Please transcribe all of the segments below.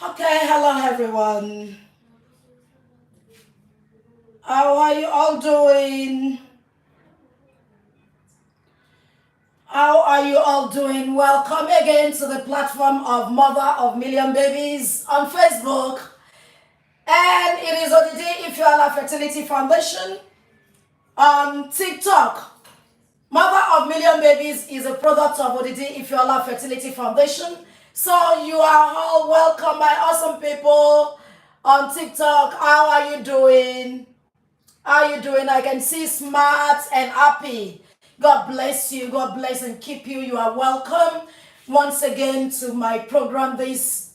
Okay, hello everyone. How are you all doing? How are you all doing? Welcome again to the platform of Mother of Million Babies on Facebook. And it is Odidiifeola Fertility Foundation on TikTok. Mother of Million Babies is a product of Odidiifeola Fertility Foundation. So you are all welcome, my awesome people on TikTok. How are you doing? How are you doing? I can see smart and happy. God bless you. God bless and keep you. You are welcome once again to my program this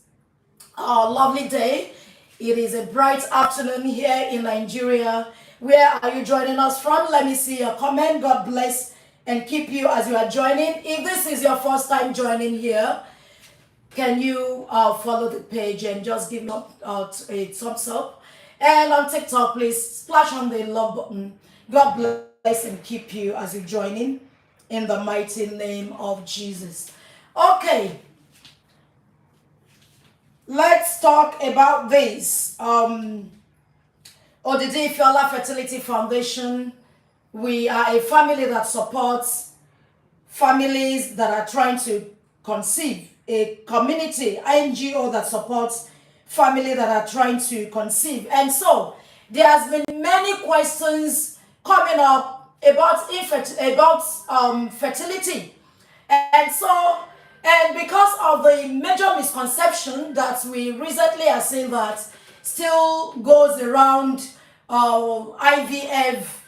lovely day. It is a bright afternoon here in Nigeria. Where are you joining us from? Let me see your comment. God bless and keep you as you are joining. If this is your first time joining here, can you follow the page and just give me a thumbs up? And on TikTok, please splash on the love button. God bless and keep you as you join in the mighty name of Jesus. Okay, let's talk about this. Odidiifeola Fertility Foundation. We are a family that supports families that are trying to conceive, a community NGO that supports family that are trying to conceive. And so there has been many questions coming up about fertility. And because of the major misconception that we recently have seen that still goes around IVF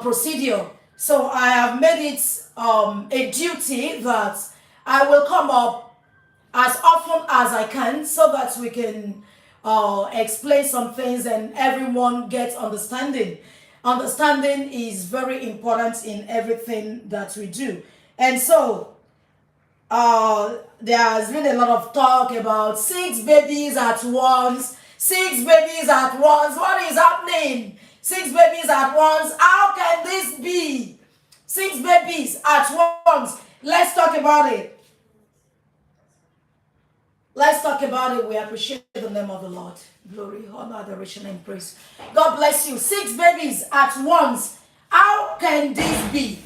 procedure. So I have made it a duty that I will come up as often as I can so that we can explain some things and everyone gets understanding. Understanding is very important in everything that we do. And so there has been a lot of talk about 6 babies at once. 6 babies at once. What is happening? 6 babies at once. How can this be? 6 babies at once. Let's talk about it. Let's talk about it. We appreciate the name of the Lord. Glory, honor, adoration, and praise. God bless you. 6 babies at once. How can this be?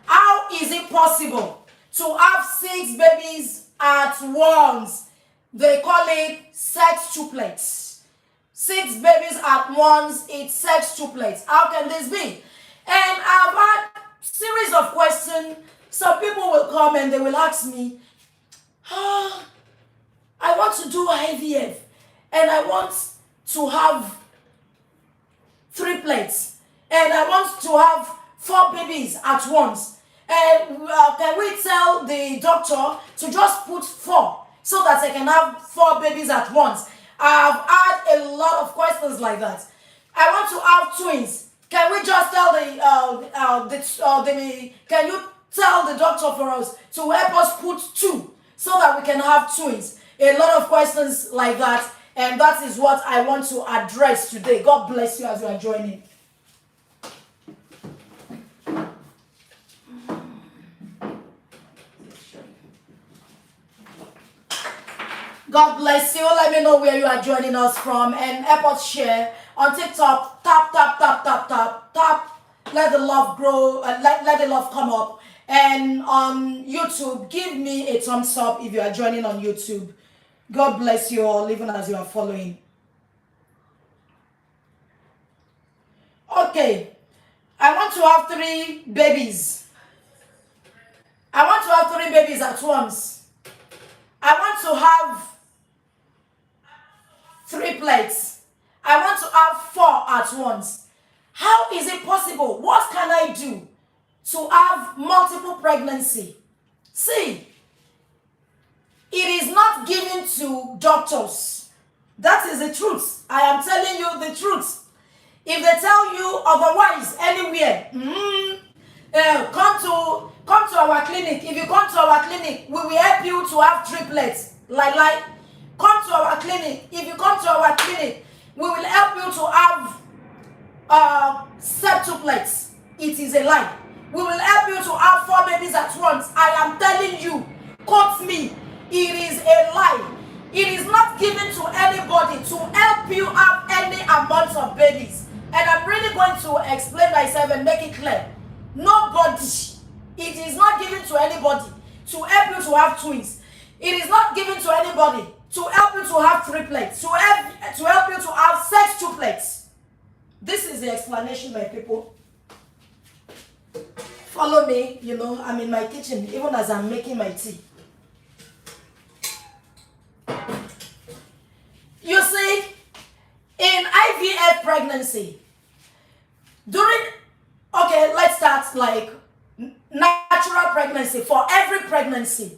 How is it possible to have 6 babies at once? They call it sextuplets. 6 babies at once, it's sextuplets. How can this be? And I've had series of questions. Some people will come and they will ask me, I want to do IVF and I want to have 3 plates and I want to have 4 babies at once. And can we tell the doctor to just put 4 so that I can have 4 babies at once? I've had a lot of questions like that. I want to have twins. Can we just tell can you tell the doctor for us to help us put 2 so that we can have twins? A lot of questions like that, and that is what I want to address today. God bless you as you are joining. God bless you. Let me know where you are joining us from and help us share on TikTok. Tap, tap, tap, tap, tap, tap. Let the love grow. Let the love come up. And on YouTube, give me a thumbs up if you are joining on YouTube. God bless you all, even as you are following. Okay. I want to have 3 babies. I want to have 3 babies at once. I want to have 3 plates. I want to have 4 at once. How is it possible? What can I do to have multiple pregnancy? See, it is not given to doctors. That is the truth. I am telling you the truth. If they tell you otherwise anywhere, come to our clinic. If you come to our clinic, we will help you to have triplets. Like, come to our clinic. If you come to our clinic, we will help you to have sextuplets. It is a lie. We will help you to have 4 babies at once. I am telling you, quote me, it is a lie. It is not given to anybody to help you have any amount of babies. And I'm really going to explain myself and make it clear. Nobody. It is not given to anybody to help you to have twins. It is not given to anybody to help you to have triplets, to help you to have sextuplets. This is the explanation, my people. Follow me, I'm in my kitchen, even as I'm making my tea. You see, in IVF pregnancy, let's start like natural pregnancy. For every pregnancy,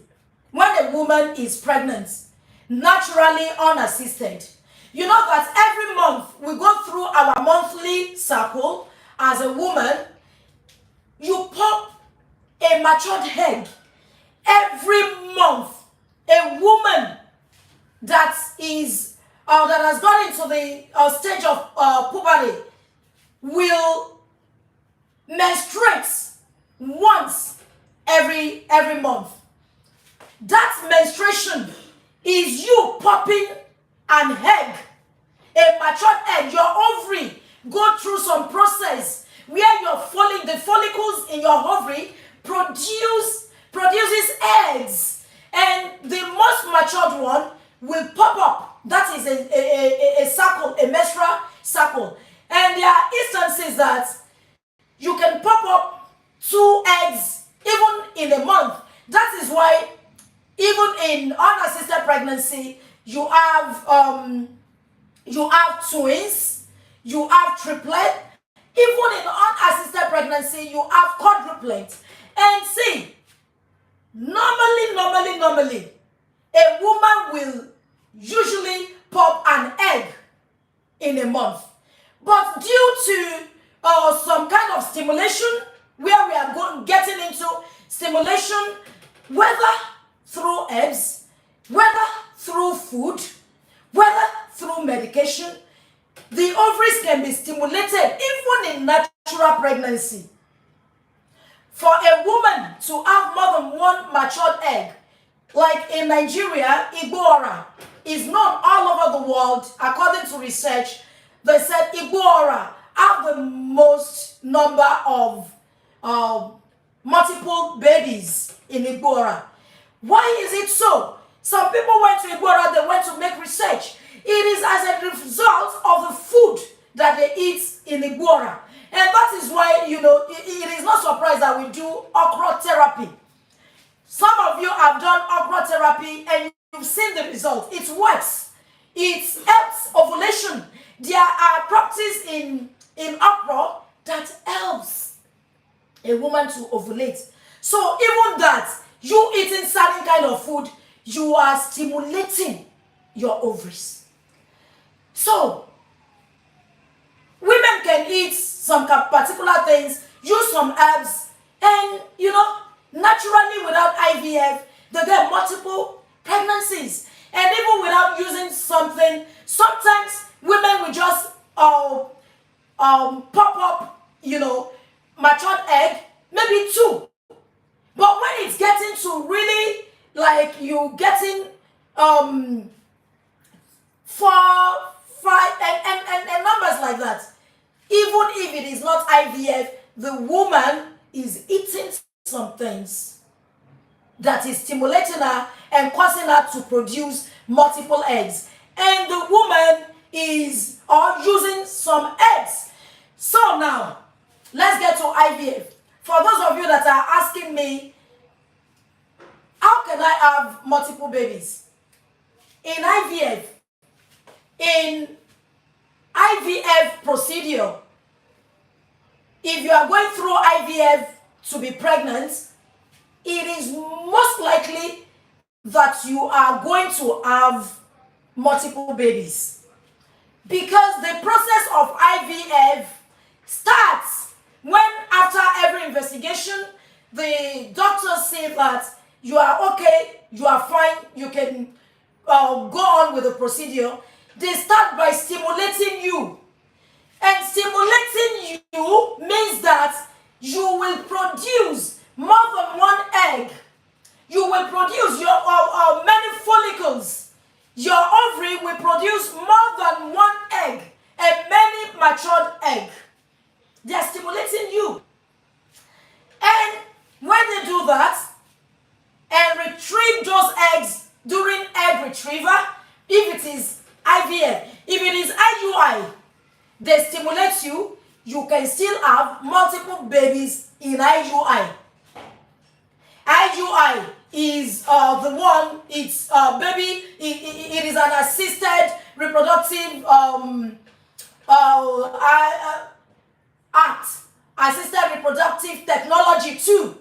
when a woman is pregnant, naturally unassisted, you know that every month we go through our monthly cycle. As a woman, you pop a matured egg every month. A woman that has gone into the stage of puberty will menstruate once every month. That menstruation is you popping an egg, a matured egg. Your ovary go through some process where the follicles in your ovary produces eggs, and the most matured one will pop up. That is a cycle, a menstrual cycle. And there are instances that you can pop up 2 eggs even in a month. That is why even in unassisted pregnancy, you have twins, you have triplet. Even in unassisted pregnancy, you have quadruplet. And see, normally, a woman will usually pop an egg in a month. But due to some kind of stimulation, where we are getting into stimulation, whether through herbs, whether through food, whether through medication, the ovaries can be stimulated even in natural pregnancy. For a woman to have more than 1 matured egg, like in Nigeria, Igbo is known all over the world. According to research, they said Igbo have the most number of multiple babies in Igbo. Why is it so? Some people went to Igbo, they went to make research. It is as a result of the food that they eat in Igbo. And that is why, it is not surprised that we do okra therapy. Some of you have done okra therapy and you've seen the result. It works. It helps ovulation. There are properties in okra that helps a woman to ovulate. So even that, you eating certain kind of food, you are stimulating your ovaries. So, women can eat some particular things, use some herbs, and naturally without IVF, they get multiple pregnancies. And even without using something, sometimes women will just pop up, matured egg, maybe 2. But when it's getting to really, like you getting 4, 5, and numbers like that, even if it is not IVF, the woman is eating some things that is stimulating her and causing her to produce multiple eggs. And the woman is using some eggs. So now, let's get to IVF. For those of you that are asking me, how can I have multiple babies? In IVF procedure, if you are going through IVF to be pregnant, it is most likely that you are going to have multiple babies. Because the process of IVF starts when, after every investigation, the doctors say that you are okay, you are fine, you can go on with the procedure. They start by stimulating you. And stimulating you means that you will produce more than one egg. You will produce your many follicles. Your ovary will produce more than one egg, a many matured egg. They are stimulating you. And when they do that and retrieve those eggs during egg retrieval, if it is IVF, if it is IUI, they stimulate you, you can still have multiple babies in IUI. IUI is the one, it's baby, it is an assisted reproductive act, assisted reproductive technology too.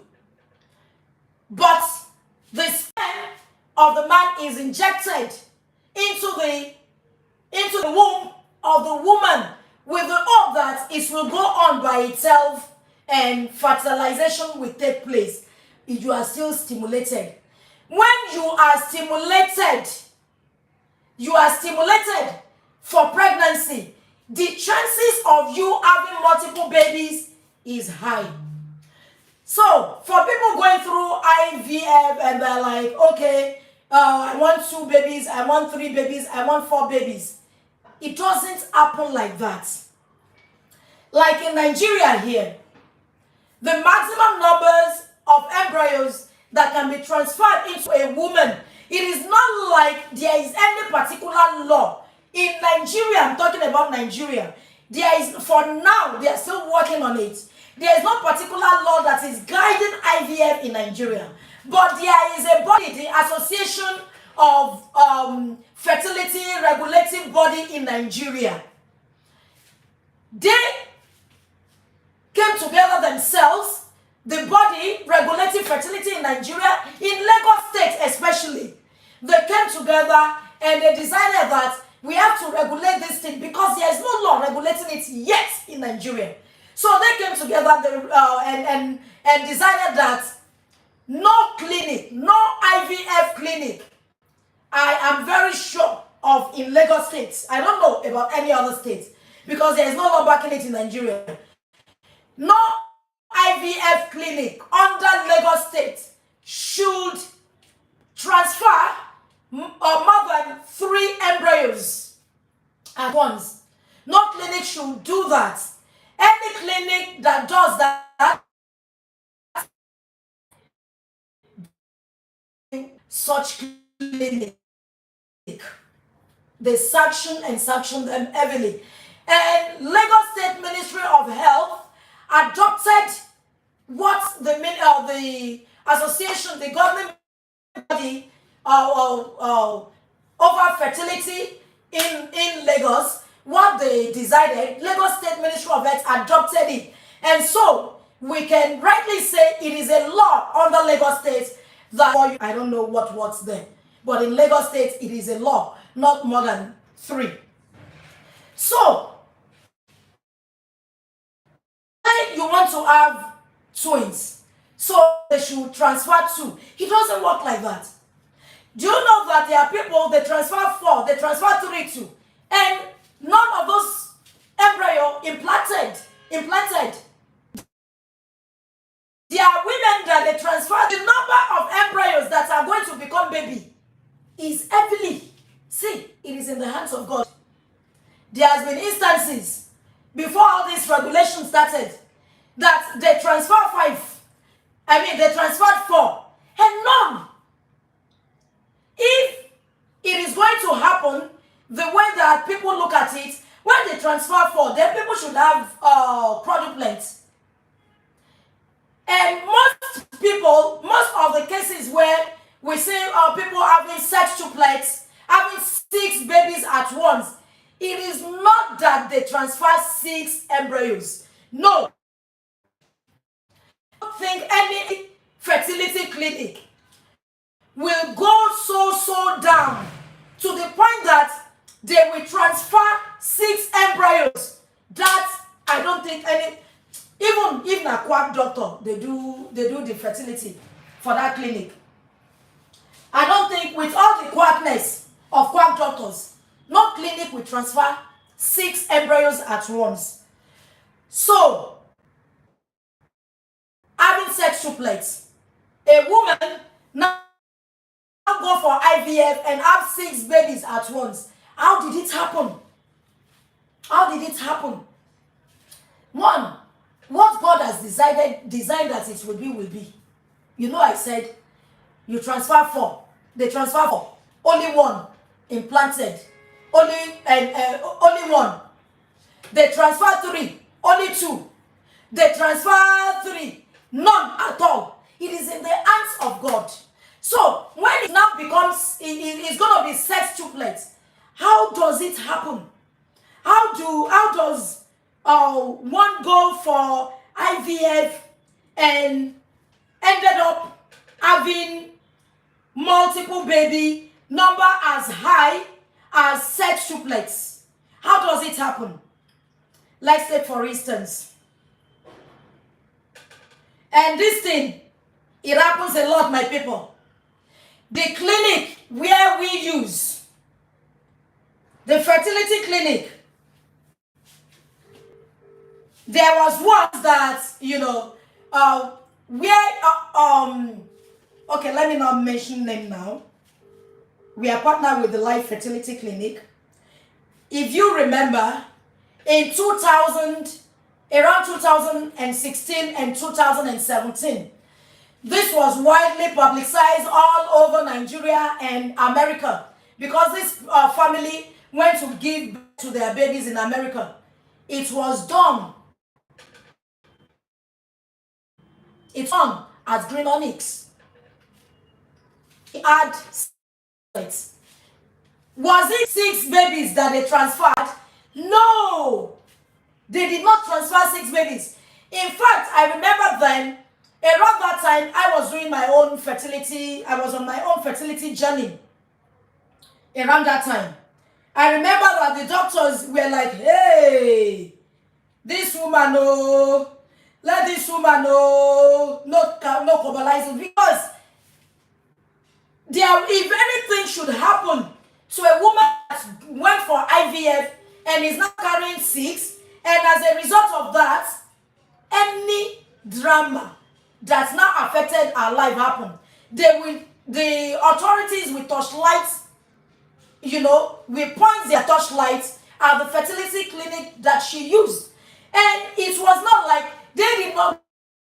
But the sperm of the man is injected into the womb of the woman with the hope that it will go on by itself and fertilization will take place. You are still stimulated. When you are stimulated for pregnancy, the chances of you having multiple babies is high. So, for people going through IVF and they're like, okay, I want 2 babies, I want 3 babies, I want 4 babies. It doesn't happen like that. Like in Nigeria here, the maximum numbers of embryos that can be transferred into a woman, it is not like there is any particular law. In Nigeria, I'm talking about Nigeria, there is, for now, they are still working on it. There is no particular law that is guiding IVF in Nigeria. But there is a body, the Association of Fertility Regulating Body in Nigeria. They came together themselves, the body regulating fertility in Nigeria, in Lagos State especially. They came together and they decided that we have to regulate this thing because there is no law regulating it yet in Nigeria. So they came together and decided that no clinic, no IVF clinic, I am very sure of in Lagos State. I don't know about any other state because there is no law backing it in Nigeria. No IVF clinic under Lagos State should transfer more than 3 embryos at once. No clinic should do that. Any clinic that does that, such clinic, they sanction them heavily. And Lagos State Ministry of Health adopted what the association, the government body over fertility in Lagos, what they decided, Lagos State Ministry of Health adopted it. And so we can rightly say it is a law under Lagos State that, I don't know what works there, but in Lagos State it is a law, not more than 3. So, you want to have twins, so they should transfer 2. It doesn't work like that. Do you know that there are people, they transfer 4, they transfer 3 too, and none of those embryo implanted. There are women that they transfer. The number of embryos that are going to become baby is heavily. See, it is in the hands of God. There has been instances before all these regulations started that they transfer 5. They transferred 4 and none. If it is going to happen the way that people look at it, when they transfer 4, then people should have quadruplets. And most of the cases where we see people having sextuplets, having 6 babies at once, it is not that they transfer 6 embryos. No. I don't think any fertility clinic will go so down to the point that they will transfer 6 embryos. That I don't think any, even a quack doctor, they do the fertility for that clinic. I don't think with all the quackness of quack doctors, no clinic will transfer 6 embryos at once. So sextuplets. A woman now go for IVF and have 6 babies at once. How did it happen? How did it happen? One, what God has designed that it will be. You know, I said you transfer 4. They transfer 4. Only 1 implanted. Only 1. They transfer 3. Only 2. They transfer 3. None at all. It is in the hands of God. So when it now becomes, it's going to be sextuplets. How does it happen? How does one go for IVF and ended up having multiple baby number as high as sextuplets? How does it happen? Let's take for instance, and this thing, it happens a lot, my people. The clinic where we use, the fertility clinic, there was one that, you know, okay, let me not mention name now. We are partnered with the Life Fertility Clinic. If you remember, in around 2016 and 2017, this was widely publicized all over Nigeria and America because this family went to give birth to their babies in America. It was done. It's done at Green Onyx. It had 6. Was it 6 babies that they transferred? No, they did not transfer 6 babies. In fact, I remember then, around that time, I was doing my own fertility. I was on my own fertility journey. Around that time, I remember that the doctors were like, "Hey, this woman, no, let this woman know, no cobalizing, because if anything should happen to a woman that went for IVF and is now carrying 6, and as a result of that, any drama that's now affected our life happen, the authorities will torchlight, you know, will point their torchlight at the fertility clinic that she used. And it was not like they did not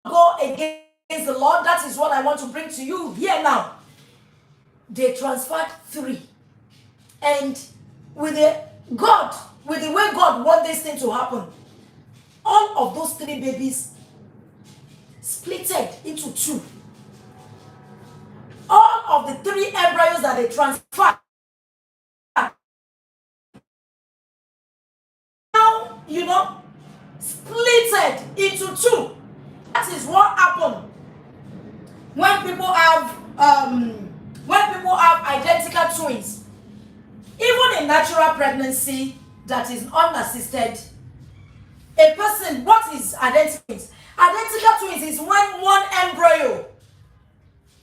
go against the Lord. That is what I want to bring to you here now. They transferred 3. And with the way God want this thing to happen, all of those 3 babies splitted into 2. All of the 3 embryos that they transferred now, you know, splitted into 2. That is what happened when people have identical twins. Even in natural pregnancy that is unassisted, a person, what is identical twins? Identical twins is when one embryo,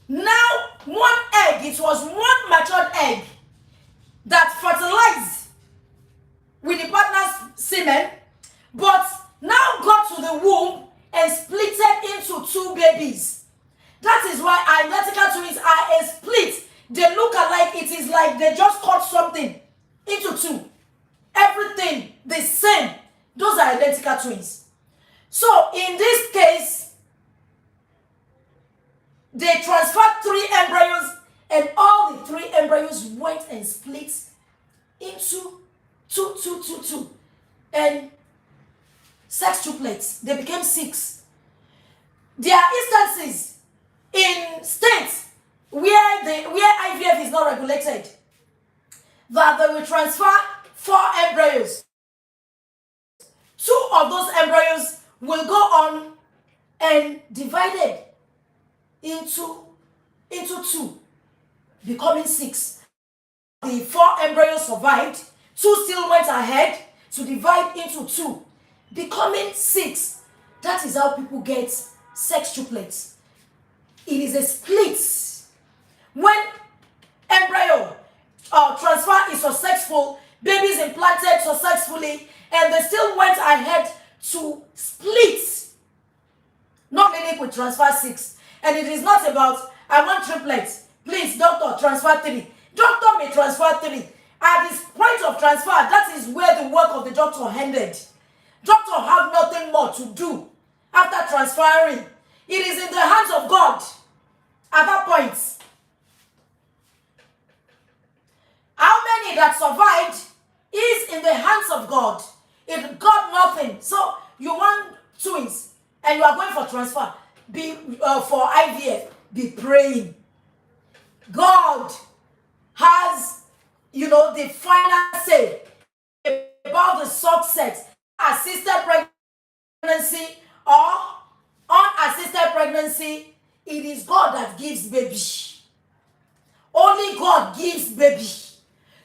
now one egg, it was one matured egg that fertilized with the partner's semen, but now got to the womb and splitted into 2 babies. That is why identical twins are a split. They look alike. It is like they just cut something into 2. Everything the same. Those are identical twins. So in this case, they transferred 3 embryos, and all the 3 embryos went and split into 2. And sextuplets, they became 6. There are instances in states where IVF is not regulated that they will transfer 4 embryos. 2 of those embryos will go on and divided into 2, becoming 6. The 4 embryos survived. 2 still went ahead to divide into 2, becoming 6. That is how people get sextuplets. It is a split. When embryo transfer is successful, babies implanted successfully, and they still went ahead to split. No clinic will transfer 6. And it is not about, I want triplets. Please, doctor, transfer 3. Doctor may transfer 3. At this point of transfer, that is where the work of the doctor ended. Doctor have nothing more to do after transferring. It is in the hands of God at that point. How many that survived is in the hands of God. It got nothing. So you want twins and you are going for transfer. Be for IVF. Be praying. God has, the final say about the success, assisted pregnancy or unassisted pregnancy. It is God that gives baby. Only God gives baby.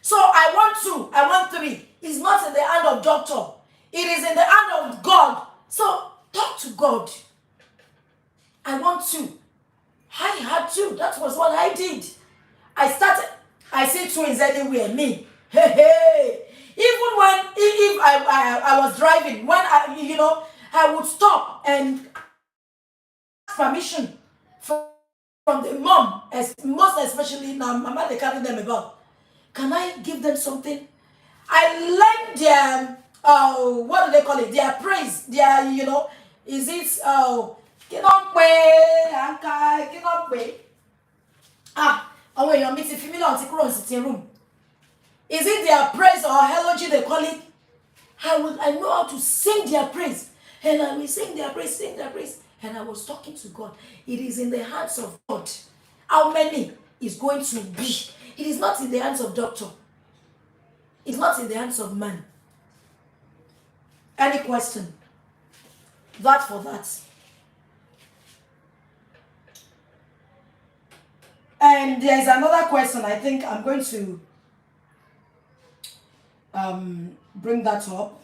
So I want 2, I want 3. It's not in the hand of doctor. It is in the hand of God. So talk to God. I want 2. I had 2. That was what I did. I see twins anywhere. Me. Hey. Even when, if I was driving, when I would stop and ask permission from the mom, most especially now, Mama, they carry them about. Can I give them something? I learned their, what do they call it? Their praise. Their, is it, and when you're meeting female on sitting room. Is it their praise or eulogy they call it? I know how to sing their praise. And I will sing their praise. And I was talking to God. It is in the hands of God. How many is going to be? It is not in the hands of doctor. It's not in the hands of man. Any question? That for that. And there is another question. I think I'm going to bring that up.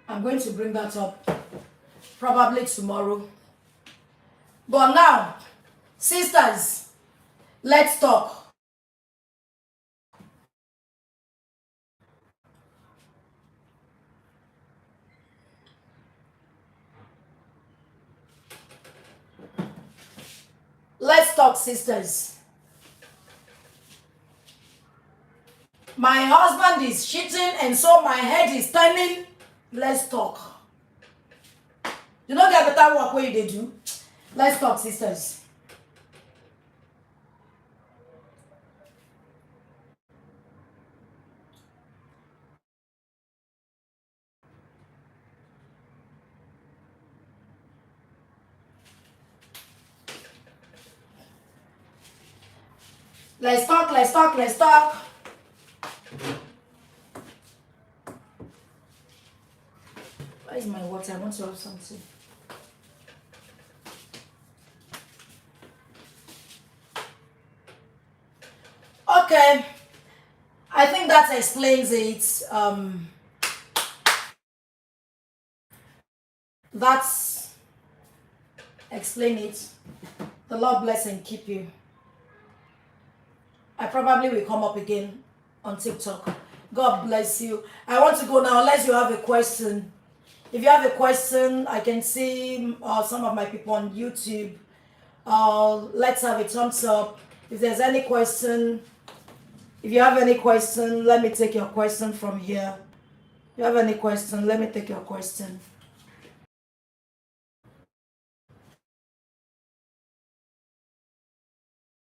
I'm going to bring that up probably tomorrow. But now, sisters, let's talk. Let's talk, sisters. My husband is cheating and so my head is turning. Let's talk. You know get better work what they do? Let's talk, sisters. Let's talk. Where is my water? I want to have something. Okay. I think that explains it. That's explain it. The Lord bless and keep you. I probably will come up again on TikTok. God bless you. I want to go now unless you have a question. If you have a question, I can see some of my people on YouTube. Let's have a thumbs up. If there's any question, if you have any question, let me take your question from here. If you have any question, let me take your question.